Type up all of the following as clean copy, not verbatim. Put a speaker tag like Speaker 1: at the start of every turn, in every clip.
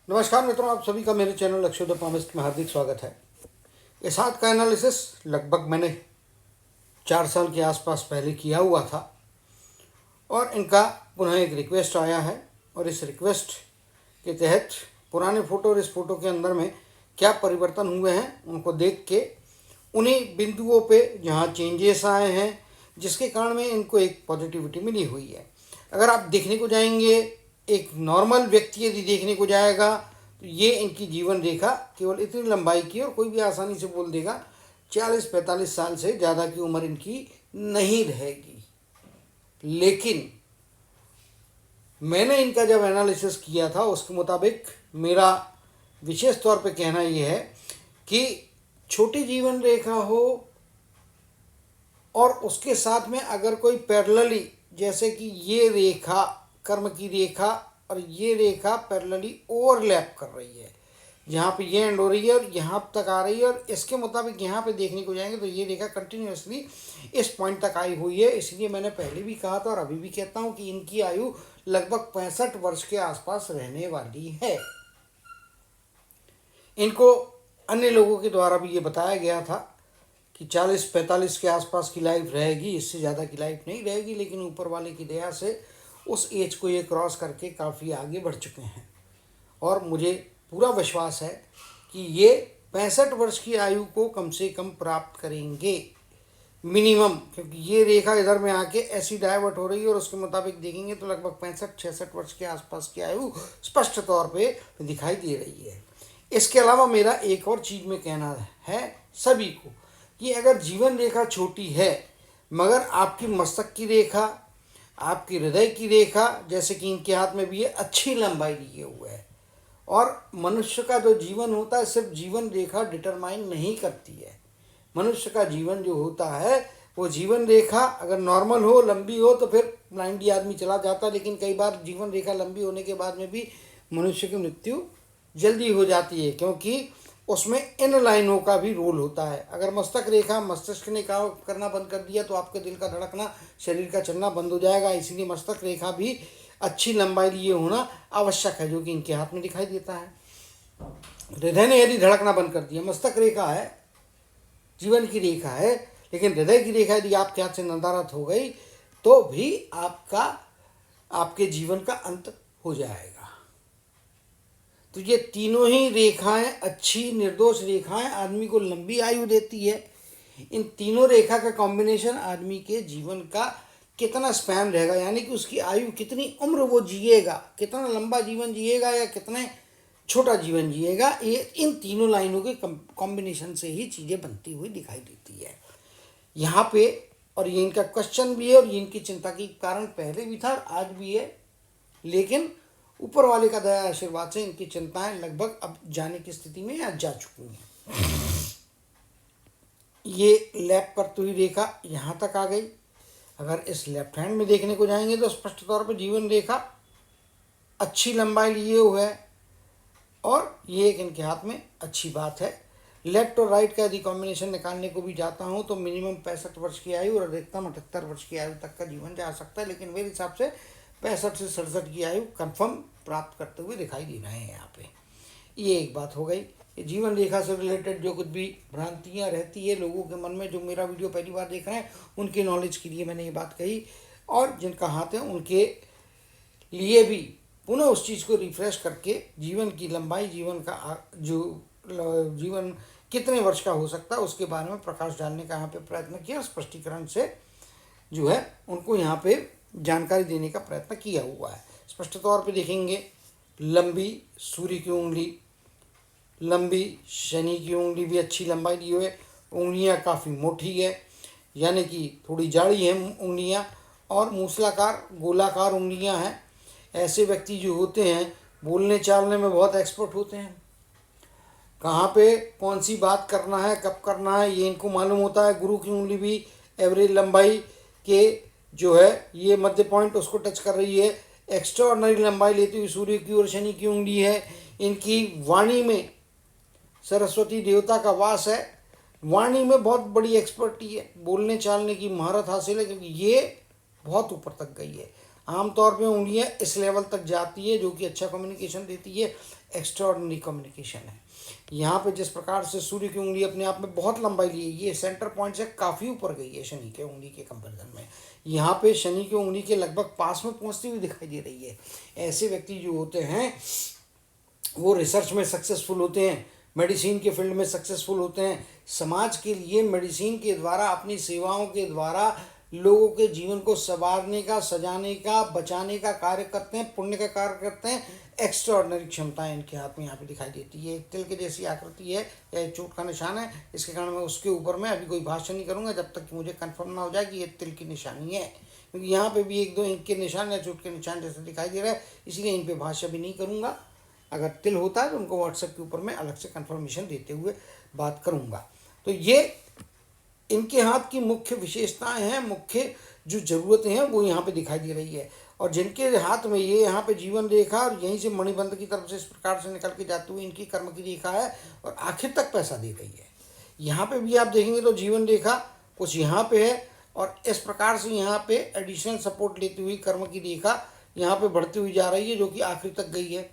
Speaker 1: नमस्कार मित्रों, आप सभी का मेरे चैनल अक्षयोदय में हार्दिक स्वागत है। इस हाथ का एनालिसिस लगभग मैंने 4 साल के आसपास पहले किया हुआ था और इनका पुनः एक रिक्वेस्ट आया है और इस रिक्वेस्ट के तहत पुराने फ़ोटो और इस फ़ोटो के अंदर में क्या परिवर्तन हुए हैं उनको देख के उन्हीं बिंदुओं पे जहाँ चेंजेस आए हैं जिसके कारण में इनको एक पॉजिटिविटी मिली हुई है। अगर आप देखने को जाएंगे, एक नॉर्मल व्यक्ति यदि देखने को जाएगा तो ये इनकी जीवन रेखा केवल इतनी लंबाई की और कोई भी आसानी से बोल देगा 40-45 साल से ज़्यादा की उम्र इनकी नहीं रहेगी। लेकिन मैंने इनका जब एनालिसिस किया था उसके मुताबिक मेरा विशेष तौर पे कहना यह है कि छोटी जीवन रेखा हो और उसके साथ में अगर कोई पैरेलली, जैसे कि ये रेखा कर्म की रेखा और ये रेखा पैरेलली ओवरलैप कर रही है, जहाँ पे ये एंड हो रही है और यहाँ तक आ रही है और इसके मुताबिक यहाँ पे देखने को जाएंगे तो ये रेखा कंटिन्यूसली इस पॉइंट तक आई हुई है। इसलिए मैंने पहले भी कहा था और अभी भी कहता हूँ कि इनकी आयु लगभग 65 वर्ष के आसपास रहने वाली है। इनको अन्य लोगों के द्वारा भी ये बताया गया था कि 40-45 के आसपास की लाइफ रहेगी, इससे ज़्यादा की लाइफ नहीं रहेगी, लेकिन ऊपर वाले की दया से उस एज को ये क्रॉस करके काफ़ी आगे बढ़ चुके हैं और मुझे पूरा विश्वास है कि ये 65 वर्ष की आयु को कम से कम प्राप्त करेंगे मिनिमम, क्योंकि ये रेखा इधर में आके ऐसी डाइवर्ट हो रही है और उसके मुताबिक देखेंगे तो लगभग 65-66 वर्ष के आसपास की आयु स्पष्ट तौर पे दिखाई दे रही है। इसके अलावा मेरा एक और चीज़ में कहना है सभी को कि अगर जीवन रेखा छोटी है मगर आपकी मस्तक की रेखा, आपकी हृदय की रेखा, जैसे कि इनके हाथ में भी ये अच्छी लंबाई लिए हुए है और मनुष्य का जो जीवन होता है सिर्फ जीवन रेखा डिटरमाइन नहीं करती है। मनुष्य का जीवन जो होता है वो जीवन रेखा अगर नॉर्मल हो, लंबी हो तो फिर ब्लाइंडली आदमी चला जाता है, लेकिन कई बार जीवन रेखा लंबी होने के बाद में भी मनुष्य की मृत्यु जल्दी हो जाती है, क्योंकि उसमें इन लाइनों का भी रोल होता है। अगर मस्तक रेखा मस्तिष्क ने काम करना बंद कर दिया तो आपके दिल का धड़कना, शरीर का चलना बंद हो जाएगा। इसीलिए मस्तक रेखा भी अच्छी लंबाई लिए होना आवश्यक है, जो कि इनके हाथ में दिखाई देता है। हृदय ने यदि धड़कना बंद कर दिया, मस्तक रेखा है, जीवन की रेखा है, लेकिन हृदय की रेखा यदि आपके हाथ से नदारत हो गई तो भी आपके जीवन का अंत हो जाएगा। तो ये तीनों ही रेखाएं अच्छी निर्दोष रेखाएं आदमी को लंबी आयु देती है। इन तीनों रेखा का कॉम्बिनेशन आदमी के जीवन का कितना स्पैन रहेगा, यानी कि उसकी आयु कितनी उम्र वो जिएगा, कितना लंबा जीवन जिएगा या कितने छोटा जीवन जिएगा, ये इन तीनों लाइनों के कॉम्बिनेशन से ही चीज़ें बनती हुई दिखाई देती है यहाँ पे। और ये इनका क्वेश्चन भी है और ये इनकी चिंता की कारण पहले भी था और आज भी है, लेकिन ऊपर वाले का दया आशीर्वाद से इनकी चिंताएं लगभग अब जाने की स्थिति में आज जा चुकी हैं। ये लैप करती हुई रेखा यहाँ तक आ गई। अगर इस लेफ्ट हैंड में देखने को जाएंगे तो स्पष्ट तौर पर जीवन रेखा अच्छी लंबाई लिए हुए है और ये एक इनके हाथ में अच्छी बात है। लेफ्ट और राइट का यदि कॉम्बिनेशन निकालने को भी जाता हूँ तो मिनिमम 65 वर्ष की आयु और अधिकतम 78 वर्ष की आयु तक का जीवन जा सकता है, लेकिन मेरे हिसाब से 65 से 67 की आयु कंफर्म प्राप्त करते हुए दिखाई दे रहे हैं यहाँ पे। ये एक बात हो गई। जीवन रेखा से रिलेटेड जो कुछ भी भ्रांतियाँ रहती है लोगों के मन में, जो मेरा वीडियो पहली बार देख रहे हैं उनके नॉलेज के लिए मैंने ये बात कही, और जिनका हाथ है उनके लिए भी पुनः उस चीज़ को रिफ्रेश करके जीवन की लंबाई, जीवन का जो जीवन कितने वर्ष का हो सकता है उसके बारे में प्रकाश डालने का यहाँ पे प्रयत्न किया, स्पष्टीकरण से जो है उनको यहाँ पे जानकारी देने का प्रयत्न किया हुआ है। स्पष्ट तौर पे देखेंगे लंबी सूर्य की उंगली, लंबी शनि की उंगली भी अच्छी लंबाई ली हुई है, उंगलियां काफ़ी मोटी है, यानी कि थोड़ी जाड़ी है उंगलियां, और मूसलाकार गोलाकार उंगलियां हैं। ऐसे व्यक्ति जो होते हैं बोलने चालने में बहुत एक्सपर्ट होते हैं, कहाँ पे कौन सी बात करना है, कब करना है, ये इनको मालूम होता है। गुरु की उंगली भी एवरेज लंबाई के जो है ये मध्य पॉइंट उसको टच कर रही है। एक्स्ट्राऑर्डिनरी लंबाई लेती हुई सूर्य की और शनि की उंगली है। इनकी वाणी में सरस्वती देवता का वास है, वाणी में बहुत बड़ी एक्सपर्टी है, बोलने चालने की महारत हासिल है, क्योंकि ये बहुत ऊपर तक गई है। आमतौर पे उंगलियां इस लेवल तक जाती है जो कि अच्छा कम्युनिकेशन देती है, एक्स्ट्राऑर्डिनरी कम्युनिकेशन है। यहाँ पे जिस प्रकार से सूर्य की उंगली अपने आप में बहुत लंबाई ली है, ये सेंटर पॉइंट से काफ़ी ऊपर गई है शनि के उंगली के कंपेरिजन में। यहाँ पे शनि की उंगली के लगभग पास में पहुँचती हुई दिखाई दे रही है। ऐसे व्यक्ति जो होते हैं वो रिसर्च में सक्सेसफुल होते हैं, मेडिसिन के फील्ड में सक्सेसफुल होते हैं, समाज के लिए मेडिसिन के द्वारा, अपनी सेवाओं के द्वारा लोगों के जीवन को संवारने का, सजाने का, बचाने का कार्य करते हैं, पुण्य का कार्य करते हैं। एक्स्ट्राऑर्डिनरी क्षमताएं इनके हाथ में यहाँ पे दिखाई देती है। एक तिल के जैसी आकृति है या एक चोट का निशान है, इसके कारण मैं उसके ऊपर में अभी कोई भाष्य नहीं करूँगा जब तक कि मुझे कंफर्म ना हो जाए कि ये तिल की निशानी है, क्योंकि यहाँ पे भी एक दो इंक के निशान या चोट के निशान जैसे दिखाई दे रहा है, इसलिए इन पर भाष्य भी नहीं करूँगा। अगर तिल होता है तो उनको व्हाट्सएप के ऊपर मैं अलग से कंफर्मेशन देते हुए बात करूँगा। तो ये इनके हाथ की मुख्य विशेषताएं हैं, मुख्य जो ज़रूरतें हैं वो यहाँ पे दिखाई दे रही है। और जिनके हाथ में ये यहाँ पे जीवन रेखा और यहीं से मणिबंध की तरफ से इस प्रकार से निकल के जाते हुए इनकी कर्म की रेखा है और आखिर तक पैसा दे रही है। यहाँ पे भी आप देखेंगे तो जीवन रेखा कुछ यहाँ पे है और इस प्रकार से यहाँ पे एडिशनल सपोर्ट लेती हुई कर्म की रेखा यहाँ पे बढ़ती हुई जा रही है जो कि आखिर तक गई है।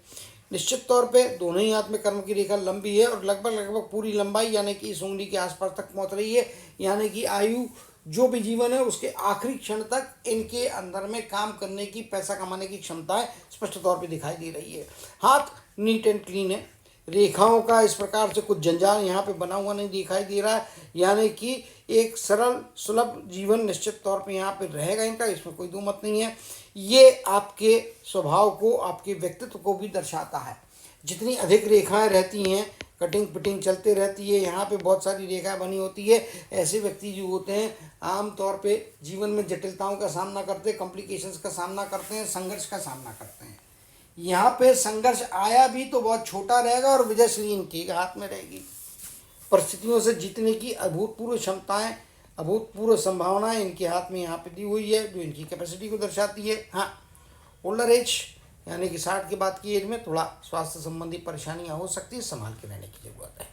Speaker 1: निश्चित तौर पे दोनों ही हाथ में कर्म की रेखा लंबी है और लगभग पूरी लंबाई यानी कि इस उंगली के आसपास तक पहुंच रही है, यानी कि आयु जो भी जीवन है उसके आखिरी क्षण तक इनके अंदर में काम करने की, पैसा कमाने की क्षमताएं स्पष्ट तौर पे दिखाई दे रही है। हाथ नीट एंड क्लीन है, रेखाओं का इस प्रकार से कुछ जंजाल यहाँ पे बना हुआ नहीं दिखाई दे रहा है, यानी कि एक सरल सुलभ जीवन निश्चित तौर पे यहाँ पे रहेगा इनका, इसमें कोई दो मत नहीं है। ये आपके स्वभाव को, आपके व्यक्तित्व को भी दर्शाता है। जितनी अधिक रेखाएं रहती हैं, कटिंग पिटिंग चलते रहती है, यहाँ पे बहुत सारी रेखाएं बनी होती है, ऐसे व्यक्ति जो होते हैं आम तौर पे जीवन में जटिलताओं का सामना करते हैं, कॉम्प्लिकेशंस का सामना करते हैं, संघर्ष का सामना करते हैं। यहाँ पे संघर्ष आया भी तो बहुत छोटा रहेगा और विजयश्री इनके हाथ में रहेगी। परिस्थितियों से जीतने की अभूतपूर्व क्षमताएं, अभूतपूर्व संभावनाएं इनके हाथ में यहाँ पे दी हुई है जो इनकी कैपेसिटी को दर्शाती है। हाँ, ओल्डर एज यानी कि 60 के बाद की एज में थोड़ा स्वास्थ्य संबंधी परेशानियां हो सकती है, संभाल के रहने की जरूरत है।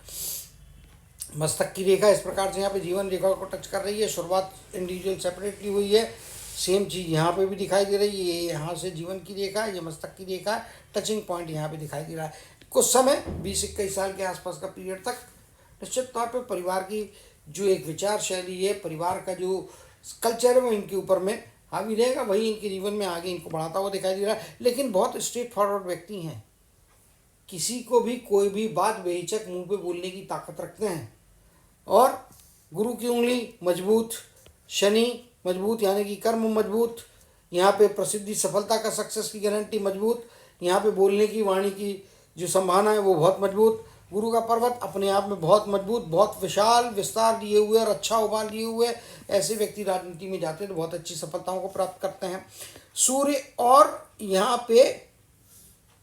Speaker 1: मस्तक की रेखा इस प्रकार से यहाँ पे जीवन रेखा को टच कर रही है। शुरुआत इंडिविजुअल सेपरेटली हुई है, सेम चीज़ यहाँ पे भी दिखाई दे रही है। ये यहाँ से जीवन की रेखा है, ये मस्तक की रेखा है, टचिंग पॉइंट यहाँ पे दिखाई दे रहा है। कुछ समय 20-21 साल के आसपास का पीरियड तक निश्चित तौर पे परिवार की जो एक विचार शैली है, परिवार का जो कल्चर है वो इनके ऊपर में हावी रहेगा, वही इनके जीवन में आगे इनको बढ़ाता हुआ दिखाई दे रहा है। लेकिन बहुत स्ट्रेट फॉरवर्ड व्यक्ति हैं, किसी को भी कोई भी बात बेहिचक मुंह पे बोलने की ताकत रखते हैं। और गुरु की उंगली मजबूत, शनि मजबूत यानी कि कर्म मजबूत, यहाँ पे प्रसिद्धि सफलता का सक्सेस की गारंटी मजबूत, यहाँ पे बोलने की वाणी की जो संभावना है वो बहुत मजबूत। गुरु का पर्वत अपने आप में बहुत मजबूत, बहुत विशाल विस्तार लिए हुए और अच्छा उबाल लिए हुए ऐसे व्यक्ति राजनीति में जाते हैं तो बहुत अच्छी सफलताओं को प्राप्त करते हैं। सूर्य और यहाँ पे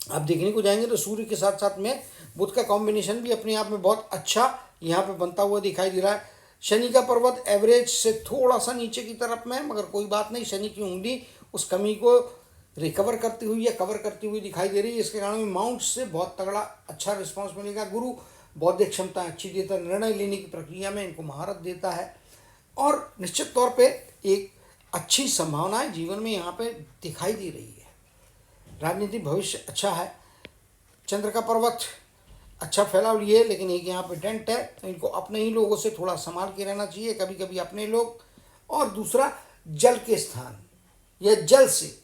Speaker 1: आप देखने को जाएंगे तो सूर्य के साथ साथ में बुध का कॉम्बिनेशन भी अपने आप में बहुत अच्छा यहाँ पे बनता हुआ दिखाई दे रहा है। शनि का पर्वत एवरेज से थोड़ा सा नीचे की तरफ में है, मगर कोई बात नहीं, शनि की उंगली उस कमी को रिकवर करती हुई या कवर करती हुई दिखाई दे रही है। इसके कारण में माउंट से बहुत तगड़ा अच्छा रिस्पांस मिलेगा। गुरु बौद्धिक क्षमता अच्छी देता है, निर्णय लेने की प्रक्रिया में इनको महारत देता है और निश्चित तौर पे एक अच्छी संभावनाएं जीवन में यहाँ पे दिखाई दे रही है। राजनीतिक भविष्य अच्छा है। चंद्र का पर्वत अच्छा फैलाव लिए, लेकिन एक यहाँ पे डेंट है, तो इनको अपने ही लोगों से थोड़ा संभाल के रहना चाहिए, कभी कभी अपने लोग। और दूसरा, जल के स्थान या जल से,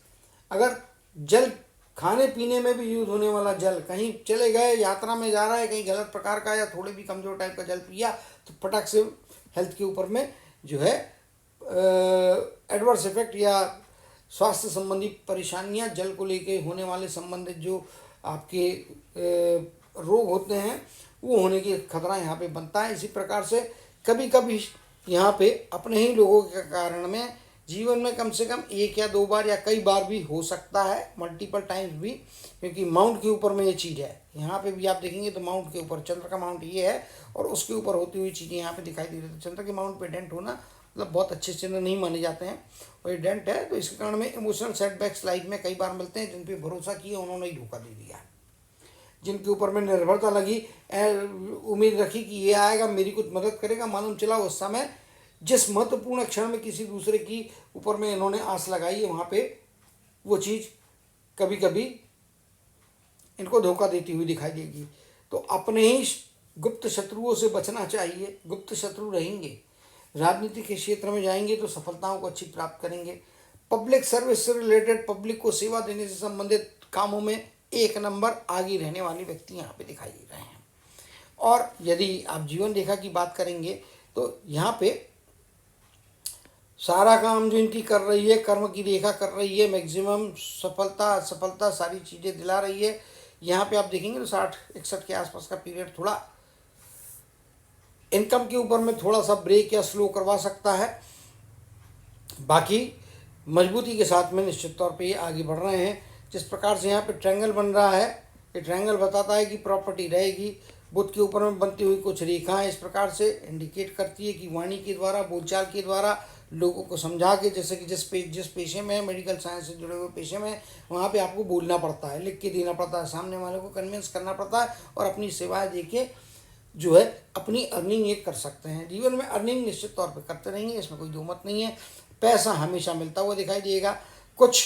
Speaker 1: अगर जल खाने पीने में भी यूज होने वाला जल, कहीं चले गए, यात्रा में जा रहा है, कहीं गलत प्रकार का या थोड़े भी कमजोर टाइप का जल पिया तो फटाक से हेल्थ के ऊपर में जो है एडवर्स इफेक्ट या स्वास्थ्य संबंधी परेशानियां, जल को लेके होने वाले संबंधित जो आपके रोग होते हैं वो होने की खतरा यहाँ पे बनता है। इसी प्रकार से कभी कभी यहाँ पे अपने ही लोगों के कारण में जीवन में कम से कम एक या दो बार या कई बार भी हो सकता है, मल्टीपल टाइम्स भी, क्योंकि माउंट के ऊपर में ये चीज़ है। यहाँ पे भी आप देखेंगे तो माउंट के ऊपर चंद्र का माउंट ये है और उसके ऊपर होती हुई चीज़ें यहाँ पे दिखाई दे रही है। तो चंद्र के माउंट पे डेंट होना मतलब बहुत अच्छे चिन्ह नहीं माने जाते हैं और ये डेंट है, तो इसके कारण में इमोशनल सेटबैक्स लाइफ में कई बार मिलते हैं। जिन पे भरोसा किया उन्होंने ही धोखा दे दिया, जिनके ऊपर में निर्भरता लगी, उम्मीद रखी कि ये आएगा मेरी कुछ मदद करेगा, मालूम चला उस समय जिस महत्वपूर्ण क्षण में किसी दूसरे की ऊपर में इन्होंने आस लगाई है वहाँ पे वो चीज़ कभी कभी इनको धोखा देती हुई दिखाई देगी। तो अपने ही गुप्त शत्रुओं से बचना चाहिए। गुप्त शत्रु रहेंगे, राजनीति के क्षेत्र में जाएंगे तो सफलताओं को अच्छी प्राप्त करेंगे। पब्लिक सर्विस से रिलेटेड, पब्लिक को सेवा देने से संबंधित कामों में एक नंबर आगे रहने वाले व्यक्ति यहाँ पे दिखाई दे रहे हैं। और यदि आप जीवन रेखा की बात करेंगे तो यहाँ पे सारा काम जो इनकी कर रही है, कर्म की रेखा कर रही है, मैक्सिमम सफलता असफलता सारी चीज़ें दिला रही है। यहाँ पे आप देखेंगे तो 60-61 के आसपास का पीरियड थोड़ा इनकम के ऊपर में थोड़ा सा ब्रेक या स्लो करवा सकता है। बाकी मजबूती के साथ में निश्चित तौर पे ये आगे बढ़ रहे हैं। जिस प्रकार से यहाँ पे ट्रायंगल बन रहा है, ये ट्रायंगल बताता है कि प्रॉपर्टी रहेगी। बुध के ऊपर में बनती हुई कुछ रेखाएं इस प्रकार से इंडिकेट करती है कि वाणी के द्वारा, बोलचाल के द्वारा लोगों को समझा के, जैसे कि जिस पेशे में, मेडिकल साइंस से जुड़े हुए पेशे में, वहाँ पे आपको बोलना पड़ता है, लिख के देना पड़ता है, सामने वाले को कन्विंस करना पड़ता है और अपनी सेवाएं देके जो है अपनी अर्निंग ये कर सकते हैं। जीवन में अर्निंग निश्चित तौर पे करते रहेंगे, इसमें कोई दो मत नहीं है। पैसा हमेशा मिलता हुआ दिखाई देगा। कुछ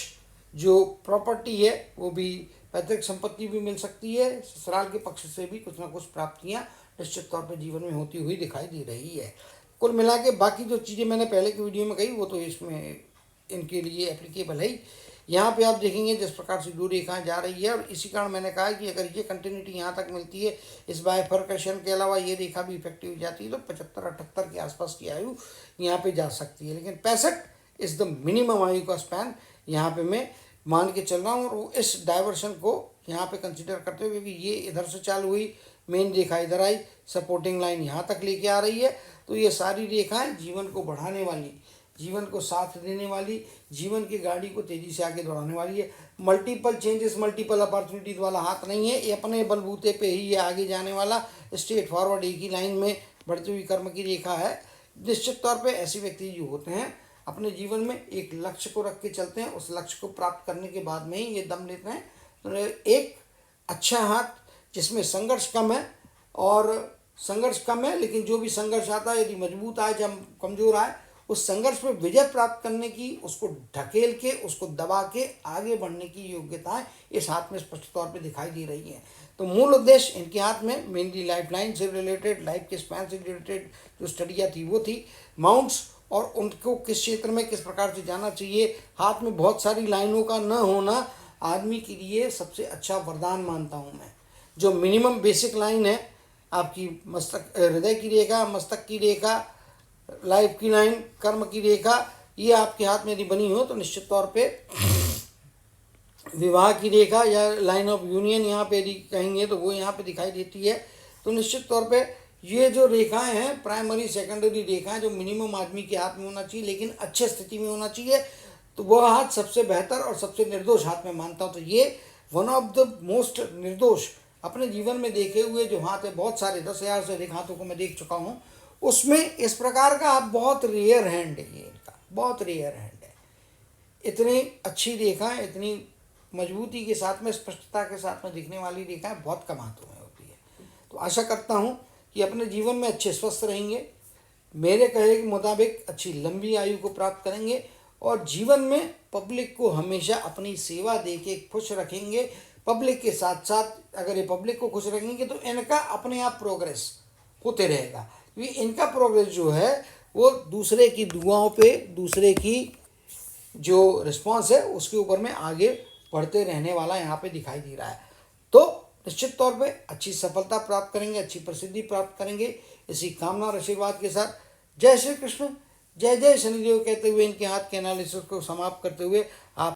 Speaker 1: जो प्रॉपर्टी है वो भी, पैतृक संपत्ति भी मिल सकती है, ससुराल के पक्ष से भी कुछ ना कुछ प्राप्तियां निश्चित तौर पे जीवन में होती हुई दिखाई दे रही है। कुल मिला के बाकी जो चीज़ें मैंने पहले की वीडियो में कही वो तो इसमें इनके लिए एप्लीकेबल है ही। यहाँ पे आप देखेंगे जिस प्रकार से दो रेखाएं जा रही है, और इसी कारण मैंने कहा कि अगर ये कंटिन्यूटी यहाँ तक मिलती है, इस बाइफरकेशन के अलावा ये रेखा भी इफेक्टिव हो जाती है, तो 75-78 के आसपास की आयु यहाँ पे जा सकती है। लेकिन 65 इज़ द मिनिमम आयु का स्पैन यहाँ पे मैं मान के चल रहा हूँ। और इस डाइवर्शन को यहाँ पे कंसिडर करते हुए, क्योंकि ये इधर से चालू हुई, मेन रेखा इधर आई, सपोर्टिंग लाइन यहाँ तक लेके आ रही है, तो ये सारी रेखाएं जीवन को बढ़ाने वाली, जीवन को साथ देने वाली, जीवन की गाड़ी को तेजी से आगे दौड़ाने वाली है। मल्टीपल चेंजेस, मल्टीपल अपॉर्चुनिटीज वाला हाथ नहीं है, ये अपने बलबूते पे ही ये आगे जाने वाला स्ट्रेट फॉरवर्ड एक ही लाइन में बढ़ती हुई कर्म की रेखा है। निश्चित तौर पे ऐसे व्यक्ति जो होते हैं अपने जीवन में एक लक्ष्य को रख के चलते हैं, उस लक्ष्य को प्राप्त करने के बाद में ही ये दम लेते हैं। तो एक अच्छा हाथ जिसमें संघर्ष कम है, और संघर्ष कम है लेकिन जो भी संघर्ष आता है, यदि मजबूत आए या कमजोर आए, उस संघर्ष में विजय प्राप्त करने की, उसको ढकेल के, उसको दबा के आगे बढ़ने की योग्यताएं इस हाथ में स्पष्ट तौर पे दिखाई दे रही हैं। तो मूल उद्देश्य इनके हाथ में मेनली लाइफ लाइन से रिलेटेड, लाइफ के स्पैन से रिलेटेड जो स्टडियाँ थी वो थी, माउंट्स, और उनको किस क्षेत्र में किस प्रकार से जाना चाहिए। हाथ में बहुत सारी लाइनों का न होना आदमी के लिए सबसे अच्छा वरदान मानता हूँ मैं। जो मिनिमम बेसिक लाइन है आपकी, मस्तक, हृदय की रेखा, मस्तक की रेखा, लाइफ की लाइन, कर्म की रेखा, ये आपके हाथ में यदि बनी हो तो निश्चित तौर पे विवाह की रेखा या लाइन ऑफ यूनियन यहाँ पे यदि कहेंगे तो वो यहाँ पे दिखाई देती है। तो निश्चित तौर पे ये जो रेखाएं हैं, प्राइमरी सेकेंडरी रेखाएं, जो मिनिमम आदमी के हाथ में होना चाहिए लेकिन अच्छे स्थिति में होना चाहिए, तो वह हाथ सबसे बेहतर और सबसे निर्दोष हाथ में मानता हूँ। तो ये वन ऑफ द मोस्ट निर्दोष अपने जीवन में देखे हुए जो हाथ है, बहुत सारे 10,000 से अधिक हाथों को मैं देख चुका हूँ, उसमें इस प्रकार का आप बहुत रेयर हैंड है, ये इनका बहुत रेयर हैंड है। इतनी अच्छी रेखाएं, इतनी मजबूती के साथ में, स्पष्टता के साथ में दिखने वाली रेखाएं बहुत कम हाथों में होती है। तो आशा करता हूँ कि अपने जीवन में अच्छे स्वस्थ रहेंगे, मेरे कहे के मुताबिक अच्छी लंबी आयु को प्राप्त करेंगे, और जीवन में पब्लिक को हमेशा अपनी सेवा दे के खुश रखेंगे। पब्लिक के साथ साथ अगर ये पब्लिक को खुश रखेंगे तो इनका अपने आप प्रोग्रेस होते रहेगा, क्योंकि इनका प्रोग्रेस जो है वो दूसरे की दुआओं पे, दूसरे की जो रिस्पॉन्स है उसके ऊपर में आगे बढ़ते रहने वाला यहाँ पे दिखाई दे रहा है। तो निश्चित तौर पे अच्छी सफलता प्राप्त करेंगे, अच्छी प्रसिद्धि प्राप्त करेंगे, इसी कामना और आशीर्वाद के साथ जय श्री कृष्ण, जय जय शनिदेव कहते हुए इनके हाथ के एनालिसिस को समाप्त करते हुए आप